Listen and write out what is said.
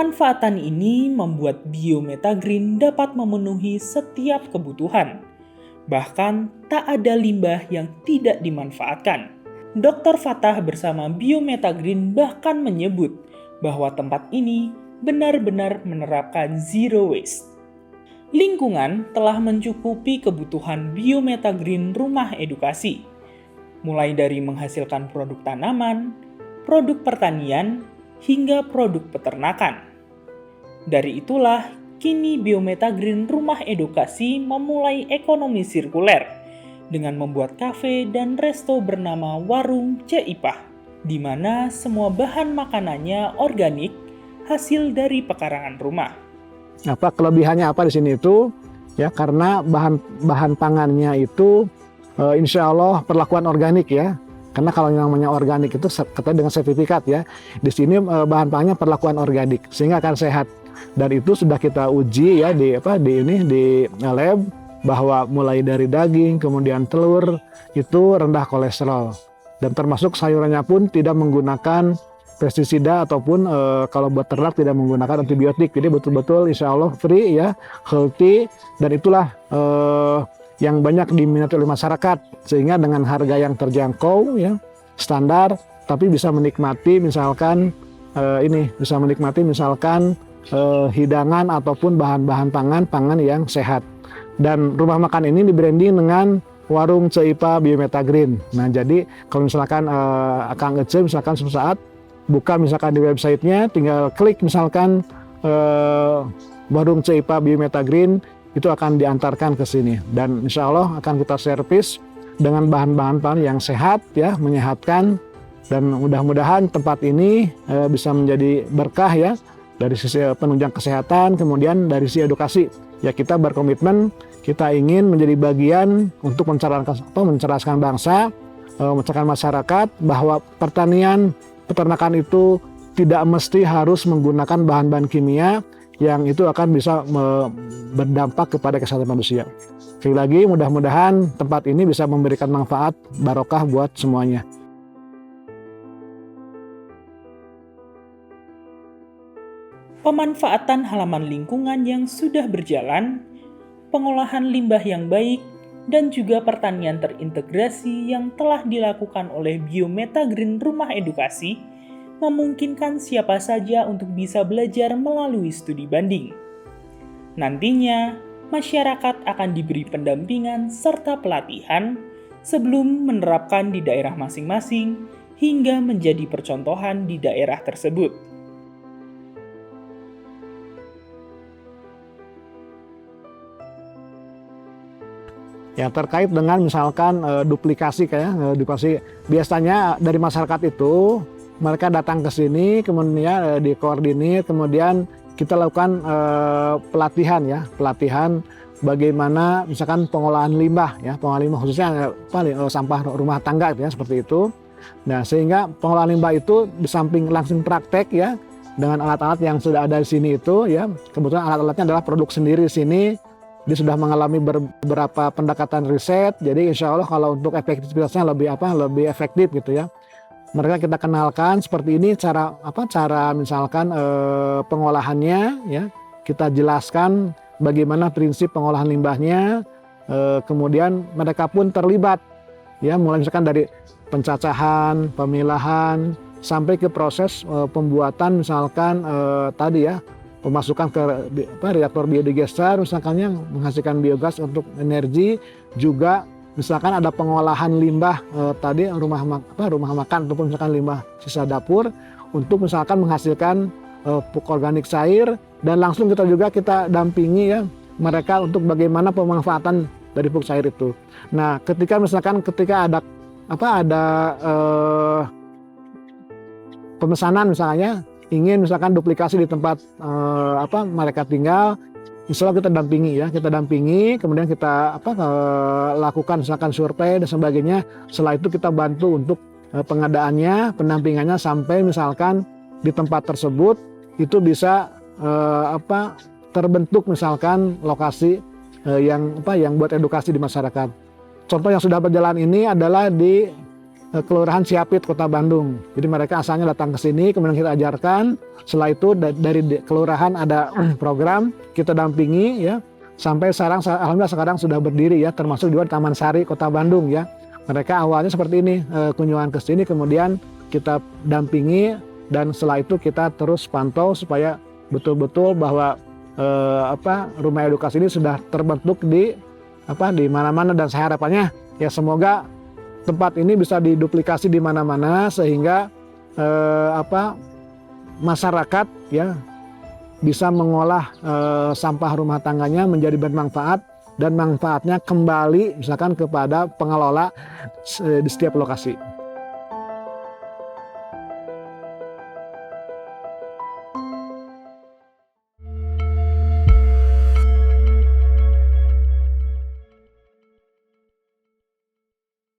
Pemanfaatan ini membuat biometagreen dapat memenuhi setiap kebutuhan. Bahkan tak ada limbah yang tidak dimanfaatkan. Dr. Fatah bersama biometagreen bahkan menyebut bahwa tempat ini benar-benar menerapkan zero waste. Lingkungan telah mencukupi kebutuhan biometagreen rumah edukasi, mulai dari menghasilkan produk tanaman, produk pertanian, hingga produk peternakan. Dari itulah, kini biometagreen rumah edukasi memulai ekonomi sirkuler dengan membuat kafe dan resto bernama Warung Ceipah, di mana semua bahan makanannya organik hasil dari pekarangan rumah. Kelebihannya apa di sini itu? Ya, karena bahan pangannya itu insya Allah perlakuan organik ya. Karena kalau yang namanya organik itu katanya dengan sertifikat ya. Di sini bahan pangannya perlakuan organik sehingga akan sehat. Dan itu sudah kita uji ya di lab bahwa mulai dari daging kemudian telur itu rendah kolesterol. Dan termasuk sayurannya pun tidak menggunakan pestisida ataupun kalau buat ternak tidak menggunakan antibiotik. Jadi betul-betul insya Allah free ya, healthy, dan itulah yang banyak diminati oleh masyarakat, sehingga dengan harga yang terjangkau ya, standar, tapi bisa menikmati misalkan hidangan ataupun bahan-bahan pangan yang sehat. Dan rumah makan ini di-branding dengan Warung Ceipah Biometagreen. Nah, jadi kalau misalkan Akang Ece misalkan suatu saat buka misalkan di websitenya, tinggal klik misalkan Warung Ceipah Biometagreen, itu akan diantarkan ke sini. Dan insya Allah akan kita servis dengan bahan-bahan pangan yang sehat ya, menyehatkan. Dan mudah-mudahan tempat ini bisa menjadi berkah ya, dari sisi penunjang kesehatan, kemudian dari sisi edukasi. Ya, kita berkomitmen, kita ingin menjadi bagian untuk mencerdaskan bangsa, mencerdaskan masyarakat, bahwa peternakan itu tidak mesti harus menggunakan bahan-bahan kimia yang itu akan bisa berdampak kepada kesehatan manusia. Sekali lagi, mudah-mudahan tempat ini bisa memberikan manfaat barokah buat semuanya. Pemanfaatan halaman lingkungan yang sudah berjalan, pengolahan limbah yang baik, dan juga pertanian terintegrasi yang telah dilakukan oleh Biometagreen Rumah Edukasi memungkinkan siapa saja untuk bisa belajar melalui studi banding. Nantinya, masyarakat akan diberi pendampingan serta pelatihan sebelum menerapkan di daerah masing-masing hingga menjadi percontohan di daerah tersebut. Ya, terkait dengan misalkan duplikasi biasanya dari masyarakat itu mereka datang ke sini, kemudian dikoordinir, kemudian kita lakukan pelatihan bagaimana misalkan pengolahan limbah khususnya sampah rumah tangga ya, seperti itu. Nah, sehingga pengolahan limbah itu di samping langsung praktek ya dengan alat-alat yang sudah ada di sini itu ya, kebetulan alat-alatnya adalah produk sendiri di sini. Dia sudah mengalami beberapa pendekatan riset, jadi insya Allah kalau untuk efektivitasnya lebih efektif gitu ya. Mereka kita kenalkan seperti ini cara misalkan pengolahannya ya, kita jelaskan bagaimana prinsip pengolahan limbahnya, kemudian mereka pun terlibat ya, mulai misalkan dari pencacahan, pemilahan sampai ke proses pembuatan misalkan pemasukan ke reaktor biodigester misalkan yang menghasilkan biogas untuk energi, juga misalkan ada pengolahan limbah rumah makan ataupun misalkan limbah sisa dapur untuk misalkan menghasilkan pupuk organik cair, dan langsung kita dampingi ya mereka untuk bagaimana pemanfaatan dari pupuk cair itu. Nah, ketika ada pemesanan misalnya ingin misalkan duplikasi di tempat mereka tinggal, insya Allah kita dampingi, kemudian kita lakukan misalkan survei dan sebagainya. Setelah itu kita bantu untuk pengadaannya, pendampingannya sampai misalkan di tempat tersebut itu bisa terbentuk misalkan lokasi yang buat edukasi di masyarakat. Contoh yang sudah berjalan ini adalah di Kelurahan Siapit, Kota Bandung. Jadi mereka asalnya datang ke sini, kemudian kita ajarkan. Setelah itu dari kelurahan ada program, kita dampingi ya. Sampai sekarang, alhamdulillah sekarang sudah berdiri ya, termasuk juga Taman Sari, Kota Bandung ya. Mereka awalnya seperti ini, kunjungan ke sini, kemudian kita dampingi, dan setelah itu kita terus pantau supaya betul-betul bahwa rumah edukasi ini sudah terbentuk di mana-mana, dan saya harapannya ya semoga tempat ini bisa diduplikasi di mana-mana sehingga masyarakat ya bisa mengolah sampah rumah tangganya menjadi bermanfaat, dan manfaatnya kembali misalkan kepada pengelola di setiap lokasi.